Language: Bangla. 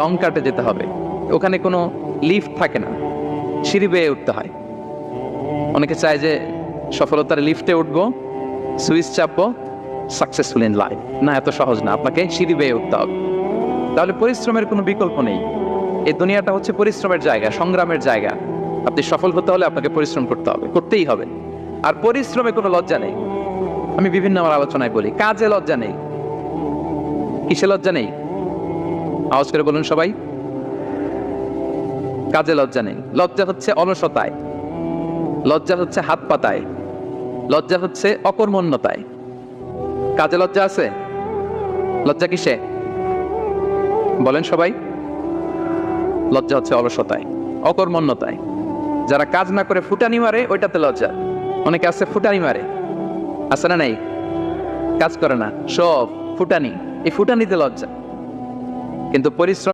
লং কাটে যেতে হবে, ওখানে কোনো লিফট থাকে না, সিঁড়ি বেয়ে উঠতে হয়। অনেকে চায় যে সফলতার লিফটে উঠবো, সুইচ চাপবো, সাকসেসফুল ইন লাইফ। না, এত সহজ না, আপনাকে সিঁড়ি বেয়ে উঠতে হবে। তাহলে পরিশ্রমের কোনো বিকল্প নেই। এই দুনিয়াটা হচ্ছে পরিশ্রমের জায়গা, সংগ্রামের জায়গা। আপনি সফল হতে হলে আপনাকে পরিশ্রম করতে হবে, করতেই হবে। আর পরিশ্রমে কোনো লজ্জা নেই। আমি বিভিন্ন আমার আলোচনায় বলি, কাজে লজ্জা নেই। কিসে লজ্জা নেই? আওয়াজ করে বলুন সবাই। কাজে লজ্জা নেই। লজ্জা হচ্ছে অলসতায়, লজ্জা হচ্ছে হাত পাতায়, লজ্জা হচ্ছে অকর্মণ্যতায়। কাজে লজ্জা আছে? লজ্জা কিসে? বলেন সবাই। লজ্জা হচ্ছে অলসতায়, অকর্মণ্যতায়। যারা কাজ না করে ফুটানি মারে, ওইটাতে লজ্জা। অনেকে আছে ফুটানি মারে, আছে না নাই? কাজ করে না, সব ফুটানি। এই ফুটানিতে লজ্জা। কিন্তু পরিশ্রম